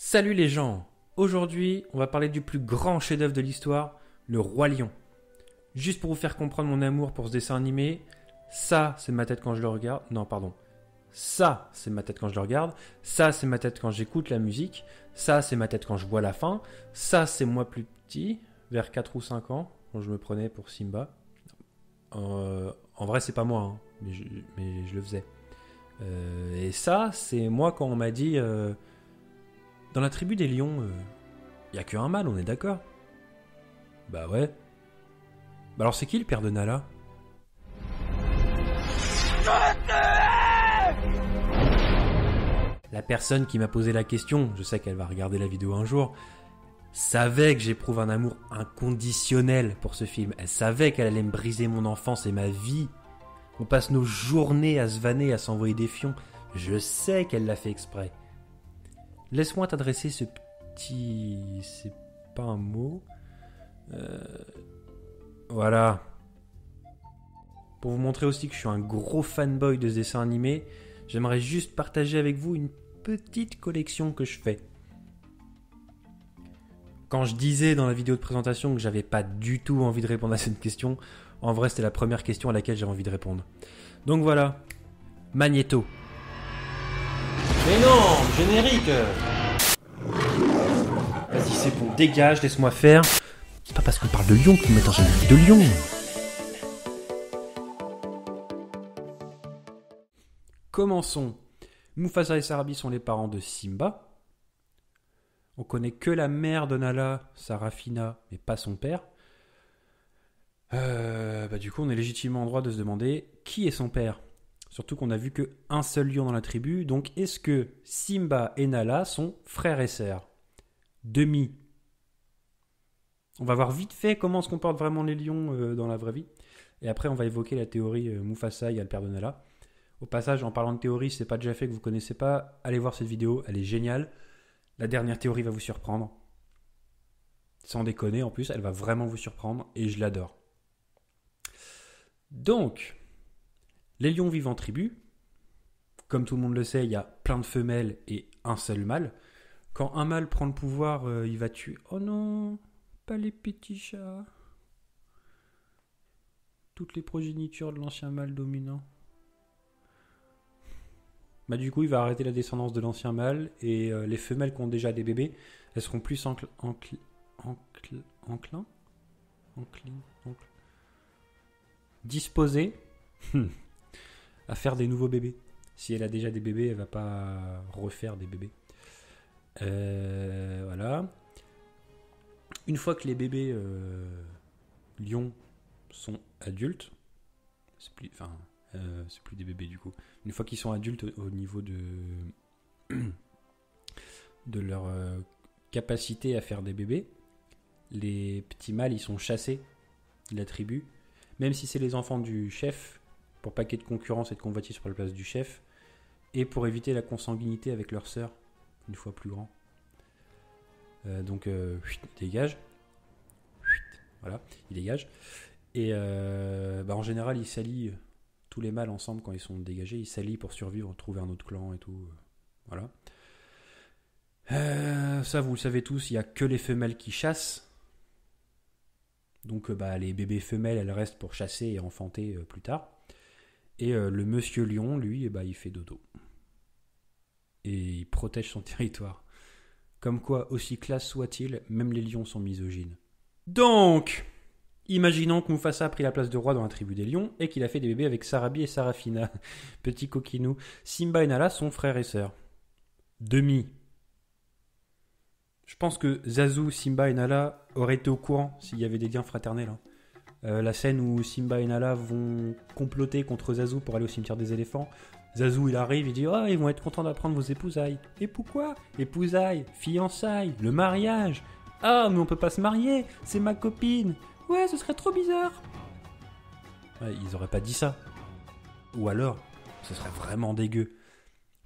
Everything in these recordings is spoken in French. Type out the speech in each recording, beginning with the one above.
Salut les gens. Aujourd'hui, on va parler du plus grand chef-d'œuvre de l'histoire, le Roi Lion. Juste pour vous faire comprendre mon amour pour ce dessin animé, ça, c'est ma tête quand je le regarde. Non, pardon. Ça, c'est ma tête quand je le regarde. Ça, c'est ma tête quand j'écoute la musique. Ça, c'est ma tête quand je vois la fin. Ça, c'est moi plus petit, vers 4 ou 5 ans, quand je me prenais pour Simba. En vrai, c'est pas moi, hein, mais je le faisais. Et ça, c'est moi quand on m'a dit... dans la tribu des lions, y a qu'un mâle, on est d'accord? Bah ouais. Bah alors c'est qui le père de Nala? La personne qui m'a posé la question, je sais qu'elle va regarder la vidéo un jour, savait que j'éprouve un amour inconditionnel pour ce film. Elle savait qu'elle allait me briser mon enfance et ma vie. On passe nos journées à se vanner, à s'envoyer des fions. Je sais qu'elle l'a fait exprès. Laisse-moi t'adresser ce petit... C'est pas un mot. Voilà. Pour vous montrer aussi que je suis un gros fanboy de ce dessin animé, j'aimerais juste partager avec vous une petite collection que je fais. Quand je disais dans la vidéo de présentation que j'avais pas du tout envie de répondre à cette question, en vrai c'était la première question à laquelle j'avais envie de répondre. Donc voilà. Magnéto. Mais non, générique. Vas-y, c'est bon, dégage, laisse-moi faire. C'est pas parce qu'on parle de lion qu'on met un générique de lion. Commençons. Mufasa et Sarabi sont les parents de Simba. On connaît que la mère de Nala, Sarafina, mais pas son père. Du coup, on est légitimement en droit de se demander qui est son père. Surtout qu'on a vu qu'un seul lion dans la tribu, donc est-ce que Simba et Nala sont frères et sœurs? Demi. On va voir vite fait comment se comportent vraiment les lions dans la vraie vie. Et après, on va évoquer la théorie Mufasa, il y a le père de Nala. Au passage, en parlant de théorie, si c'est pas déjà fait que vous connaissez pas, allez voir cette vidéo, elle est géniale. La dernière théorie va vous surprendre. Sans déconner, en plus, elle va vraiment vous surprendre et je l'adore. Donc, les lions vivent en tribu. Comme tout le monde le sait, il y a plein de femelles et un seul mâle. Quand un mâle prend le pouvoir, il va tuer... Oh non, pas les petits chats. Toutes les progénitures de l'ancien mâle dominant. Bah du coup, il va arrêter la descendance de l'ancien mâle et les femelles qui ont déjà des bébés, elles seront plus disposées à faire des nouveaux bébés. Si elle a déjà des bébés, elle va pas refaire des bébés. Voilà. Une fois que les bébés lions sont adultes, c'est plus des bébés du coup. Une fois qu'ils sont adultes au niveau de leur capacité à faire des bébés, les petits mâles ils sont chassés de la tribu, même si c'est les enfants du chef, pour pas qu'il y ait de concurrence et de convoitise sur la place du chef, et pour éviter la consanguinité avec leur sœur, une fois plus grand. Donc, dégage. Voilà, il dégage. Et en général, ils s'allient, tous les mâles ensemble, quand ils sont dégagés, ils s'allient pour survivre, trouver un autre clan et tout. Voilà. Ça, vous le savez tous, il n'y a que les femelles qui chassent. Donc, les bébés femelles, elles restent pour chasser et enfanter plus tard. Et le monsieur lion, lui, il fait dodo. Et il protège son territoire. Comme quoi, aussi classe soit-il, même les lions sont misogynes. Donc, imaginons que Mufasa a pris la place de roi dans la tribu des lions et qu'il a fait des bébés avec Sarabi et Sarafina. Petit coquinou. Simba et Nala sont frères et sœurs. Demi. Je pense que Zazu, Simba et Nala auraient été au courant s'il y avait des liens fraternels. La scène où Simba et Nala vont comploter contre Zazu pour aller au cimetière des éléphants. Zazu, il arrive, il dit « Oh, ils vont être contents d'apprendre vos épousailles. » Et pourquoi? Épousailles, fiançailles, le mariage. Ah, mais on peut pas se marier, c'est ma copine. Ouais, ce serait trop bizarre. Ouais, ils auraient pas dit ça. Ou alors, ce serait vraiment dégueu.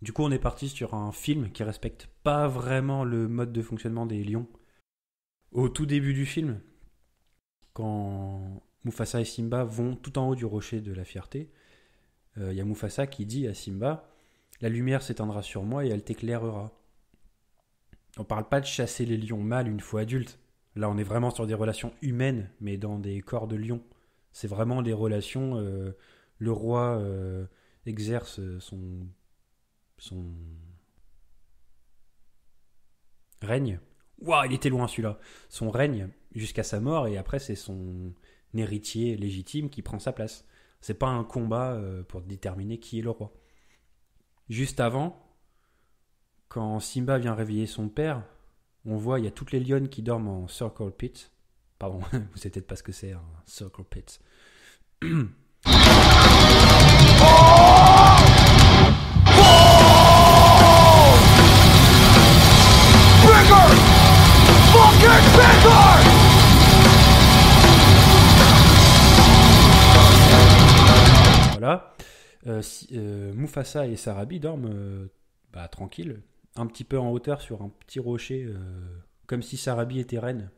Du coup, on est parti sur un film qui respecte pas vraiment le mode de fonctionnement des lions. Au tout début du film, quand Mufasa et Simba vont tout en haut du rocher de la fierté, y a Mufasa qui dit à Simba « La lumière s'éteindra sur moi et elle t'éclairera. » On parle pas de chasser les lions mâles une fois adultes. Là, on est vraiment sur des relations humaines, mais dans des corps de lions. C'est vraiment des relations. Le roi exerce son règne. Waouh, il était loin celui-là. Son règne jusqu'à sa mort, et après, c'est son héritier légitime qui prend sa place. C'est pas un combat pour déterminer qui est le roi. Juste avant, quand Simba vient réveiller son père, on voit il y a toutes les lionnes qui dorment en circle pit. Pardon, vous savez peut-être pas ce que c'est un circle pit. Voilà. Mufasa et Sarabi dorment tranquille, un petit peu en hauteur sur un petit rocher, comme si Sarabi était reine,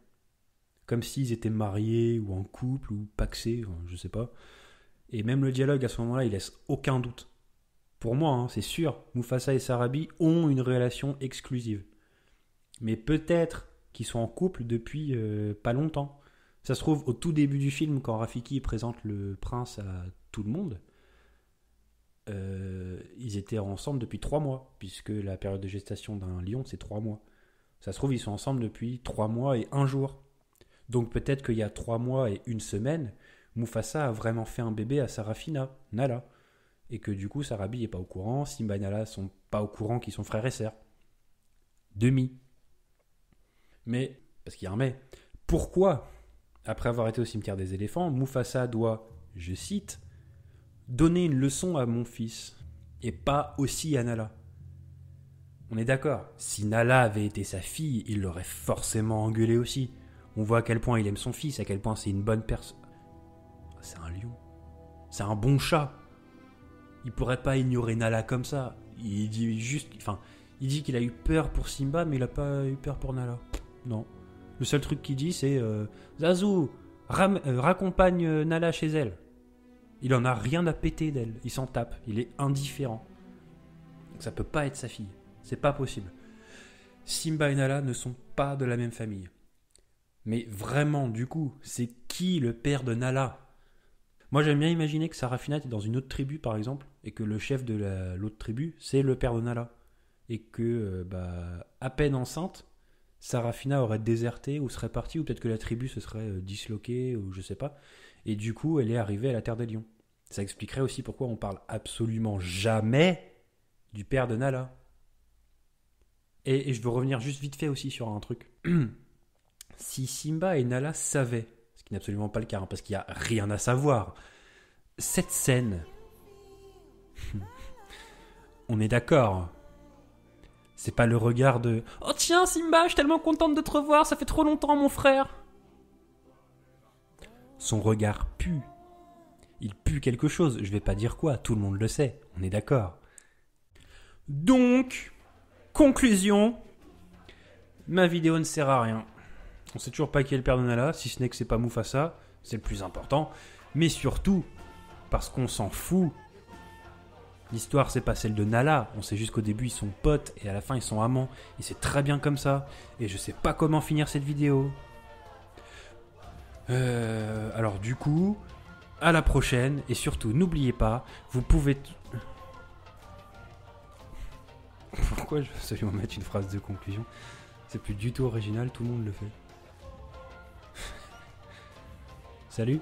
comme s'ils étaient mariés ou en couple ou pacsés, je sais pas. Et même le dialogue à ce moment-là, il laisse aucun doute. Pour moi, hein, c'est sûr, Mufasa et Sarabi ont une relation exclusive. Mais peut-être qu'ils sont en couple depuis pas longtemps. Ça se trouve, au tout début du film, quand Rafiki présente le prince à tout le monde, ils étaient ensemble depuis 3 mois, puisque la période de gestation d'un lion, c'est 3 mois. Ça se trouve, ils sont ensemble depuis 3 mois et 1 jour. Donc peut-être qu'il y a 3 mois et 1 semaine, Mufasa a vraiment fait un bébé à Sarafina, Nala. Et que du coup, Sarabi n'est pas au courant, Simba et Nala sont pas au courant qu'ils sont frères et sœurs. Demi. Mais, parce qu'il y a un mais, pourquoi, après avoir été au cimetière des éléphants, Mufasa doit, je cite, donner une leçon à mon fils, et pas aussi à Nala? On est d'accord, si Nala avait été sa fille, il l'aurait forcément engueulé aussi. On voit à quel point il aime son fils, à quel point c'est une bonne personne. C'est un lion. C'est un bon chat. Il pourrait pas ignorer Nala comme ça. Il dit juste... Enfin, il dit qu'il a eu peur pour Simba, mais il a pas eu peur pour Nala. Non. Le seul truc qu'il dit, c'est... Zazu, raccompagne Nala chez elle. Il en a rien à péter d'elle. Il s'en tape. Il est indifférent. Donc ça peut pas être sa fille. C'est pas possible. Simba et Nala ne sont pas de la même famille. Mais vraiment, du coup, c'est qui le père de Nala? Moi, j'aime bien imaginer que Sarafina est dans une autre tribu, par exemple, et que le chef de l'autre tribu, c'est le père de Nala. Et que, à peine enceinte, Sarafina aurait déserté ou serait partie, ou peut-être que la tribu se serait disloquée, ou je sais pas. Et du coup, elle est arrivée à la Terre des Lions. Ça expliquerait aussi pourquoi on parle absolument jamais du père de Nala. Et je veux revenir juste vite fait aussi sur un truc. Si Simba et Nala savaient, ce qui n'est absolument pas le cas, hein, parce qu'il n'y a rien à savoir, cette scène, on est d'accord, c'est pas le regard de « Oh tiens Simba, je suis tellement contente de te revoir, ça fait trop longtemps mon frère !» Son regard pue. Il pue quelque chose, je vais pas dire quoi, tout le monde le sait, on est d'accord. Donc, conclusion, ma vidéo ne sert à rien. On sait toujours pas qui est le père de Nala, si ce n'est que c'est pas Mufasa, c'est le plus important. Mais surtout, parce qu'on s'en fout, l'histoire c'est pas celle de Nala, on sait juste qu'au début ils sont potes et à la fin ils sont amants. Et c'est très bien comme ça, et je sais pas comment finir cette vidéo. Alors du coup, à la prochaine, et surtout n'oubliez pas, vous pouvez... Pourquoi je veux absolument mettre une phrase de conclusion? C'est plus du tout original, tout le monde le fait. Salut!